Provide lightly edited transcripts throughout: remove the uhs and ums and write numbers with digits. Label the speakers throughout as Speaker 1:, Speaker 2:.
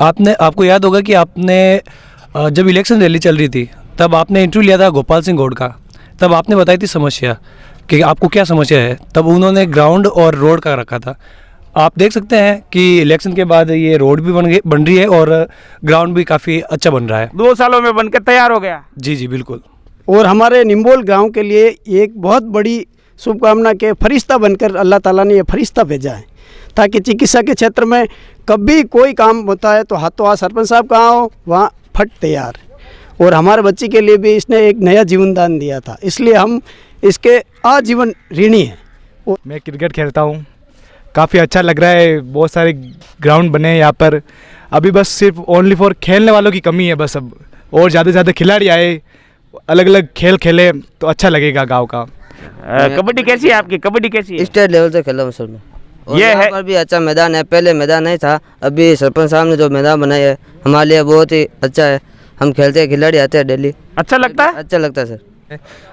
Speaker 1: आपको याद होगा कि आपने जब इलेक्शन रैली चल रही थी तब आपने इंटरव्यू लिया था गोपाल सिंह गौड़ का। तब आपने बताई थी समस्या कि आपको क्या समस्या है। तब उन्होंने ग्राउंड और रोड का रखा था। आप देख सकते हैं कि इलेक्शन के बाद ये रोड भी बन रही है और ग्राउंड भी काफ़ी अच्छा बन रहा है।
Speaker 2: 2 सालों में बनकर तैयार हो गया।
Speaker 1: जी जी बिल्कुल।
Speaker 3: और हमारे निम्बोल गांव के लिए एक बहुत बड़ी शुभकामना के फरिश्ता बनकर अल्लाह ताला ने ये फरिश्ता भेजा है, ताकि चिकित्सा के क्षेत्र में कभी कोई काम होता है तो हाथों हाथ सरपंच साहब कहाँ हो वहाँ फट तैयार। और हमारे बच्चे के लिए भी इसने एक नया जीवन दान दिया था, इसलिए हम इसके आजीवन ऋणी हैं।
Speaker 4: मैं क्रिकेट खेलता हूँ, काफ़ी अच्छा लग रहा है। बहुत सारे ग्राउंड बने हैं यहाँ पर। अभी बस सिर्फ ओनली फॉर खेलने वालों की कमी है बस अब, और ज़्यादा से ज़्यादा खिलाड़ी आए, अलग अलग खेल खेले तो अच्छा लगेगा गांव का।
Speaker 2: कबड्डी कैसी है आपकी? कबड्डी कैसी है?
Speaker 5: स्टेट लेवल से खेला हूँ सर मैं। और
Speaker 2: ये
Speaker 5: यहाँ
Speaker 2: है
Speaker 5: पर भी अच्छा मैदान है, पहले मैदान नहीं था, अभी सरपंच साहब ने जो मैदान बनाया है हमारे लिए बहुत ही अच्छा है। हम खेलते हैं, खिलाड़ी आते हैं डेली।
Speaker 2: अच्छा लगता है?
Speaker 5: अच्छा लगता है सर।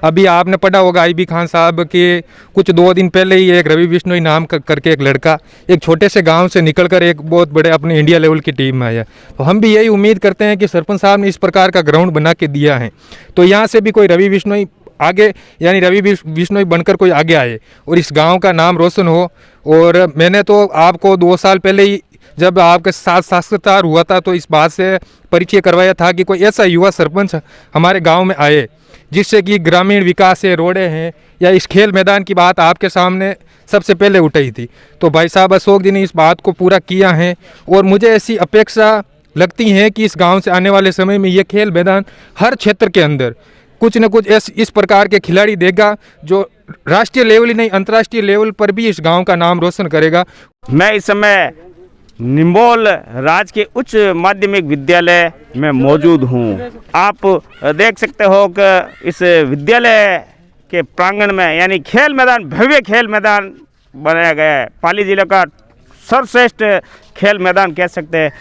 Speaker 6: अभी आपने पढ़ा होगा आईबी खान साहब के कुछ 2 दिन पहले ही एक रवि बिश्नोई नाम करके एक लड़का एक छोटे से गांव से निकलकर एक बहुत बड़े अपने इंडिया लेवल की टीम में आया। तो हम भी यही उम्मीद करते हैं कि सरपंच साहब ने इस प्रकार का ग्राउंड बना के दिया है तो यहाँ से भी कोई रवि बिश्नोई आगे, यानी रवि बिश्नोई बनकर कोई आगे आए और इस गाँव का नाम रोशन हो। और मैंने तो आपको 2 साल पहले ही जब आपके साथ साक्षात्कार हुआ था तो इस बात से परिचय करवाया था कि कोई ऐसा युवा सरपंच हमारे गांव में आए जिससे कि ग्रामीण विकास है, रोडें हैं या इस खेल मैदान की बात आपके सामने सबसे पहले उठाई थी। तो भाई साहब अशोक जी ने इस बात को पूरा किया है और मुझे ऐसी अपेक्षा लगती है कि इस गांव से आने वाले समय में ये खेल मैदान हर क्षेत्र के अंदर कुछ न कुछ इस प्रकार के खिलाड़ी देगा जो राष्ट्रीय लेवल ही नहीं अंतर्राष्ट्रीय लेवल पर भी इस गाँव का नाम रोशन करेगा।
Speaker 2: मैं इस समय निम्बोल राजकीय उच्च माध्यमिक विद्यालय में मौजूद हूँ। आप देख सकते हो कि इस विद्यालय के प्रांगण में यानी खेल मैदान, भव्य खेल मैदान बनाया गया है। पाली जिले का सर्वश्रेष्ठ खेल मैदान कह सकते हैं,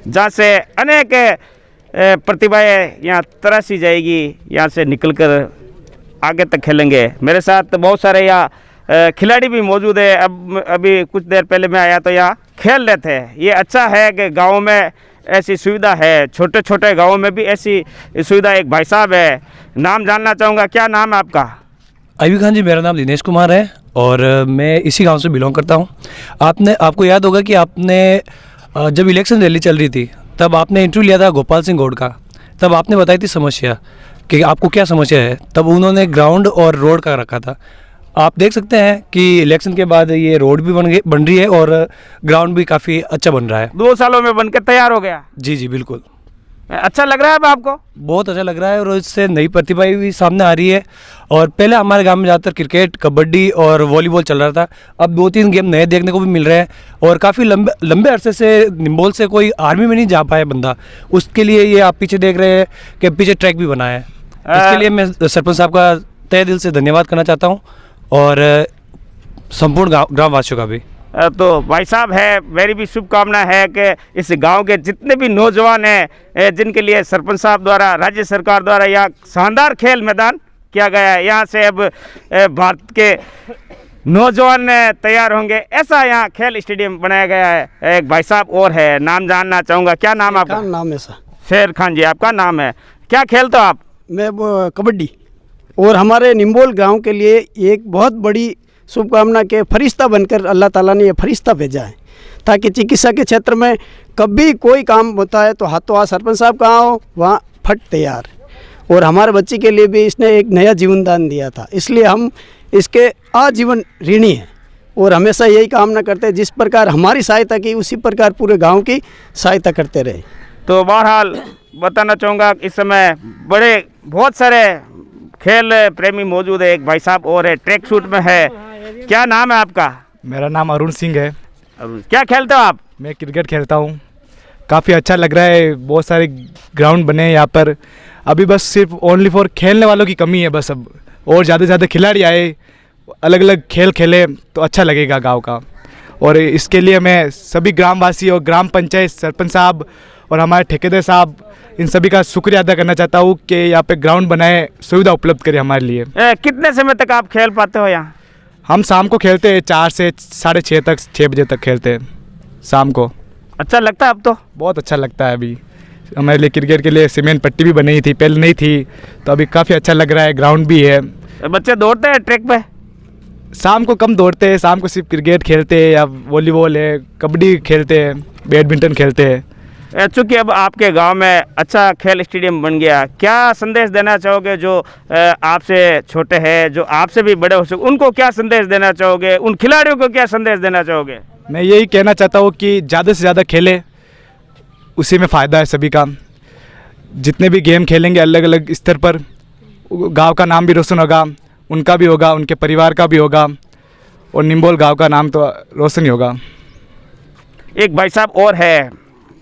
Speaker 2: जहाँ से अनेक प्रतिभाएं यहाँ तराशी जाएगी, यहाँ से निकलकर आगे तक खेलेंगे। मेरे साथ बहुत सारे यहाँ खिलाड़ी भी मौजूद है। अभी कुछ देर पहले मैं आया तो यहाँ खेल रहे थे। ये अच्छा है कि गाँव में ऐसी सुविधा है, छोटे छोटे गाँवों में भी ऐसी सुविधा। एक भाई साहब है, नाम जानना चाहूँगा, क्या नाम है आपका?
Speaker 1: आईबी खान जी, मेरा नाम दिनेश कुमार है और मैं इसी गांव से बिलोंग करता हूं। आपको याद होगा कि आपने जब इलेक्शन रैली चल रही थी तब आपने इंटरव्यू लिया था गोपाल सिंह गौड़ का। तब आपने बताई थी समस्या कि आपको क्या समस्या है। तब उन्होंने ग्राउंड और रोड का रखा था। आप देख सकते हैं कि इलेक्शन के बाद ये रोड भी बन रही है और ग्राउंड भी काफ़ी अच्छा बन रहा है।
Speaker 2: 2 सालों में बनकर तैयार हो गया।
Speaker 1: जी जी बिल्कुल।
Speaker 2: अच्छा लग रहा है अब आपको?
Speaker 1: बहुत अच्छा लग रहा है और इससे नई प्रतिभा भी सामने आ रही है। और पहले हमारे गांव में ज़्यादातर क्रिकेट, कबड्डी और वॉलीबॉल चल रहा था। अब 2-3 गेम नए देखने को भी मिल रहे हैं और काफ़ी लंबे अरसे से निम्बोल से कोई आर्मी में नहीं जा पाया बंदा, उसके लिए ये आप पीछे देख रहे हैं कि पीछे ट्रैक भी बना है। इसके लिए मैं सरपंच साहब का तहे दिल से धन्यवाद करना चाहता हूँ और संपूर्ण ग्राम वासियों का भी।
Speaker 2: तो भाई साहब है, मेरी भी शुभकामना है कि इस गांव के जितने भी नौजवान हैं जिनके लिए सरपंच साहब द्वारा, राज्य सरकार द्वारा यहाँ शानदार खेल मैदान किया गया है, यहाँ से अब भारत के नौजवान तैयार होंगे, ऐसा यहाँ खेल स्टेडियम बनाया गया है। एक भाई साहब और है, नाम जानना चाहूँगा, क्या नाम आपका?
Speaker 3: नाम है सर
Speaker 2: शेर खान जी, आपका नाम है। क्या खेलते हो आप?
Speaker 3: मैं कबड्डी। और हमारे निम्बोल गांव के लिए एक बहुत बड़ी शुभकामना के फरिश्ता बनकर अल्लाह ताला ने ये फरिश्ता भेजा है, ताकि चिकित्सा के क्षेत्र में कभी कोई काम होता है तो हाथों हाथ सरपंच साहब कहाँ हो वहाँ फट तैयार। और हमारे बच्चे के लिए भी इसने एक नया जीवन दान दिया था, इसलिए हम इसके आजीवन ऋणी हैं और हमेशा यही कामना करते हैं जिस प्रकार हमारी सहायता की उसी प्रकार पूरे गाँव की सहायता करते रहे।
Speaker 2: तो बहरहाल बताना चाहूँगा इस समय बहुत सारे खेल प्रेमी मौजूद है। एक भाई साहब और है, ट्रैक सूट में है। क्या नाम है आपका?
Speaker 4: मेरा नाम अरुण सिंह है।
Speaker 2: क्या खेलते हो आप?
Speaker 4: मैं क्रिकेट खेलता हूँ, काफ़ी अच्छा लग रहा है। बहुत सारे ग्राउंड बने हैं यहाँ पर। अभी बस सिर्फ ओनली फॉर खेलने वालों की कमी है बस अब, और ज़्यादा से ज़्यादा खिलाड़ी आए, अलग अलग खेल खेले तो अच्छा लगेगा गाँव का। और इसके लिए मैं सभी ग्रामवासी और ग्राम पंचायत सरपंच साहब और हमारे ठेकेदार साहब, इन सभी का शुक्रिया अदा करना चाहता हूँ कि यहाँ पे ग्राउंड बनाए, सुविधा उपलब्ध करे हमारे लिए।
Speaker 2: कितने समय तक आप खेल पाते हो यहाँ?
Speaker 4: हम शाम को खेलते हैं 4 से 6:30 तक, 6 बजे तक खेलते हैं शाम को।
Speaker 2: अच्छा लगता है अब तो?
Speaker 4: बहुत अच्छा लगता है अभी। हमारे लिए क्रिकेट के लिए सीमेंट पट्टी भी बनी थी, पहले नहीं थी, तो अभी काफ़ी अच्छा लग रहा है। ग्राउंड भी है।
Speaker 2: बच्चे दौड़ते हैं ट्रैक पे?
Speaker 4: शाम को कम दौड़ते हैं, शाम को सिर्फ क्रिकेट खेलते हैं या वॉलीबॉल है, कबड्डी खेलते हैं, बैडमिंटन खेलते हैं।
Speaker 2: चूँकि अब आपके गांव में अच्छा खेल स्टेडियम बन गया, क्या संदेश देना चाहोगे जो आपसे छोटे हैं, जो आपसे भी बड़े हो सके, उनको क्या संदेश देना चाहोगे? उन खिलाड़ियों को क्या संदेश देना चाहोगे?
Speaker 4: मैं यही कहना चाहता हूँ कि ज़्यादा से ज़्यादा खेले, उसी में फ़ायदा है सभी का। जितने भी गेम खेलेंगे अलग अलग स्तर पर, गांव का नाम भी रोशन होगा, उनका भी होगा, उनके परिवार का भी होगा, और निम्बोल गांव का नाम तो रोशन ही होगा।
Speaker 2: एक भाई साहब और है,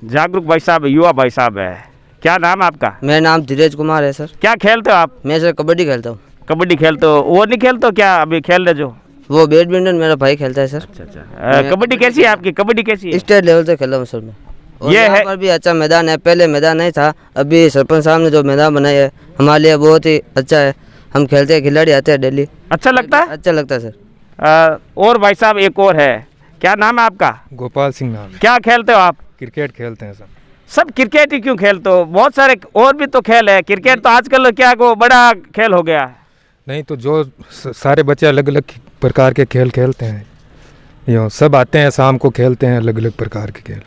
Speaker 2: जागरूक भाई साहब, युवा भाई साहब है। क्या नाम है आपका?
Speaker 5: मेरा नाम धीरज कुमार है सर।
Speaker 2: क्या खेलते हो आप?
Speaker 5: मैं सर कबड्डी खेलता हूँ।
Speaker 2: कबड्डी खेलते हो? वो नहीं खेलते हो क्या अभी खेल रहे जो?
Speaker 5: वो बैडमिंटन मेरा भाई खेलता है सर।
Speaker 2: अच्छा। कबड्डी कैसी है आपकी? कबड्डी कैसी है?
Speaker 5: स्टेट लेवल तक खेला हूँ सर मैं। और
Speaker 2: ये
Speaker 5: यहाँ
Speaker 2: है-
Speaker 5: पर भी अच्छा मैदान है, पहले मैदान नहीं था, अभी सरपंच साहब ने जो मैदान बनाया है हमारे लिए बहुत ही अच्छा है। हम खेलते हैं, खिलाड़ी आते हैं डेली।
Speaker 2: अच्छा लगता है?
Speaker 5: अच्छा लगता है सर।
Speaker 2: और भाई साहब एक और है, क्या नाम है आपका?
Speaker 6: गोपाल सिंह नाम है।
Speaker 2: क्या खेलते हो आप?
Speaker 6: क्रिकेट खेलते हैं सर।
Speaker 2: सब क्रिकेट ही क्यों खेलते हो? बहुत सारे और भी तो खेल है। क्रिकेट तो आजकल क्या को बड़ा खेल हो गया है।
Speaker 6: नहीं तो जो सारे बच्चे अलग अलग प्रकार के खेल खेलते हैं, यो सब आते हैं शाम को खेलते हैं अलग अलग प्रकार के खेल।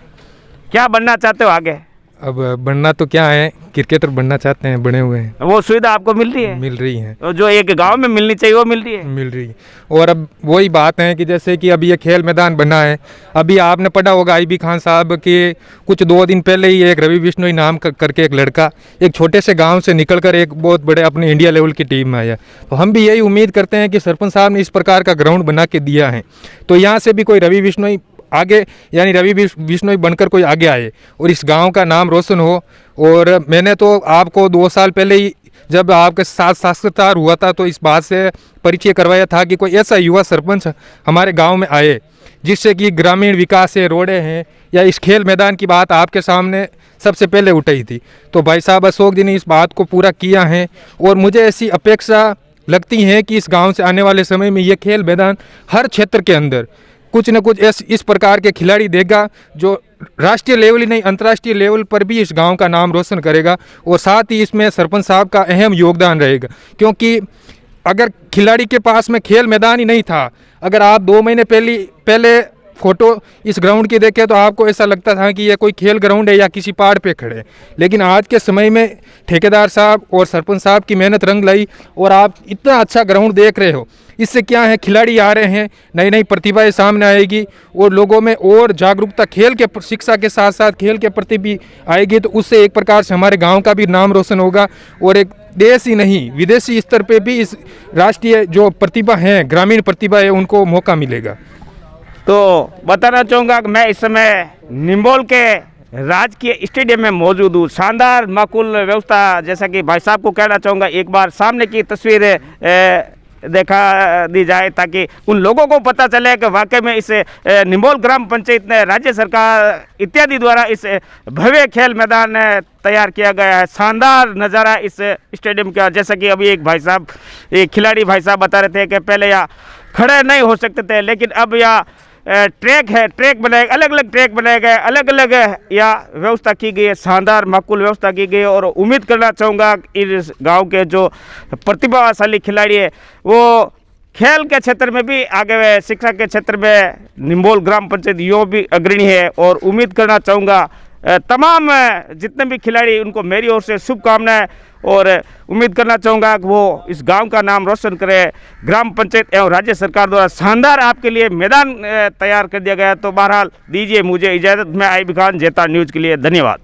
Speaker 2: क्या बनना चाहते हो आगे?
Speaker 6: अब बनना तो क्या है, क्रिकेटर बनना चाहते हैं, बने हुए हैं।
Speaker 2: वो सुविधा आपको मिल रही है?
Speaker 6: मिल रही हैं।
Speaker 2: तो जो एक गांव में मिलनी चाहिए वो मिल रही है?
Speaker 6: मिल रही है। और अब वही बात है कि जैसे कि अभी ये खेल मैदान बना है, अभी आपने पढ़ा होगा आईबी खान साहब के कुछ 2 दिन पहले ही एक रवि बिश्नोई नाम करके एक लड़का एक छोटे से गांव से निकलकर एक बहुत बड़े अपने इंडिया लेवल की टीम में आया। तो हम भी यही उम्मीद करते हैं कि सरपंच साहब ने इस प्रकार का ग्राउंड बना के दिया है, तो यहाँ से भी कोई रवि बिश्नोई आगे, यानी रवि बिश्नोई बनकर कोई आगे आए और इस गांव का नाम रोशन हो। और मैंने तो आपको 2 साल पहले ही जब आपके साथ साक्षात्कार हुआ था तो इस बात से परिचय करवाया था कि कोई ऐसा युवा सरपंच हमारे गांव में आए जिससे कि ग्रामीण विकास है, रोडें हैं या इस खेल मैदान की बात आपके सामने सबसे पहले उठाई थी। तो भाई साहब अशोक जी ने इस बात को पूरा किया है और मुझे ऐसी अपेक्षा लगती है कि इस गाँव से आने वाले समय में ये खेल मैदान हर क्षेत्र के अंदर कुछ न कुछ इस प्रकार के खिलाड़ी देगा जो राष्ट्रीय लेवल ही नहीं अंतर्राष्ट्रीय लेवल पर भी इस गांव का नाम रोशन करेगा। और साथ ही इसमें सरपंच साहब का अहम योगदान रहेगा, क्योंकि अगर खिलाड़ी के पास में खेल मैदान ही नहीं था, अगर आप 2 महीने पहले फ़ोटो इस ग्राउंड की देखें तो आपको ऐसा लगता था कि ये कोई खेल ग्राउंड है या किसी पहाड़ पे खड़े। लेकिन आज के समय में ठेकेदार साहब और सरपंच साहब की मेहनत रंग लाई और आप इतना अच्छा ग्राउंड देख रहे हो। इससे क्या है, खिलाड़ी आ रहे हैं, नई नई प्रतिभाएं सामने आएगी और लोगों में और जागरूकता खेल के शिक्षा के साथ साथ खेल के प्रति भी आएगी। तो उससे एक प्रकार से हमारे गाँव का भी नाम रोशन होगा और एक देश ही नहीं विदेशी स्तर पे भी इस राष्ट्रीय जो प्रतिभा है, ग्रामीण प्रतिभा है, उनको मौका मिलेगा।
Speaker 2: तो बताना चाहूँगा कि मैं इस समय निम्बोल के राजकीय स्टेडियम में मौजूद हूँ। शानदार माकूल व्यवस्था, जैसा कि भाई साहब को कहना चाहूँगा एक बार सामने की तस्वीर देखा दी जाए ताकि उन लोगों को पता चले कि वाकई में इस निम्बोल ग्राम पंचायत ने, राज्य सरकार इत्यादि द्वारा इस भव्य खेल मैदान तैयार किया गया है। शानदार नज़ारा इस स्टेडियम का, जैसा कि अभी एक भाई साहब, एक खिलाड़ी भाई साहब बता रहे थे कि पहले यहाँ खड़े नहीं हो सकते थे, लेकिन अब यहाँ ट्रैक है, ट्रैक बनाए, अलग अलग ट्रैक बनाए गए, अलग अलग या व्यवस्था की गई है, शानदार माकूल व्यवस्था की गई है। और उम्मीद करना चाहूँगा इस गांव के जो प्रतिभाशाली खिलाड़ी है वो खेल के क्षेत्र में भी आगे हुए, शिक्षा के क्षेत्र में निम्बोल ग्राम पंचायत यूँ भी अग्रणी है। और उम्मीद करना चाहूँगा तमाम जितने भी खिलाड़ी, उनको मेरी ओर से शुभकामनाएं और उम्मीद करना चाहूँगा कि वो इस गांव का नाम रोशन करे। ग्राम पंचायत एवं राज्य सरकार द्वारा शानदार आपके लिए मैदान तैयार कर दिया गया है। तो बहरहाल दीजिए मुझे इजाज़त। मैं आईबी खान, जेता न्यूज़ के लिए धन्यवाद।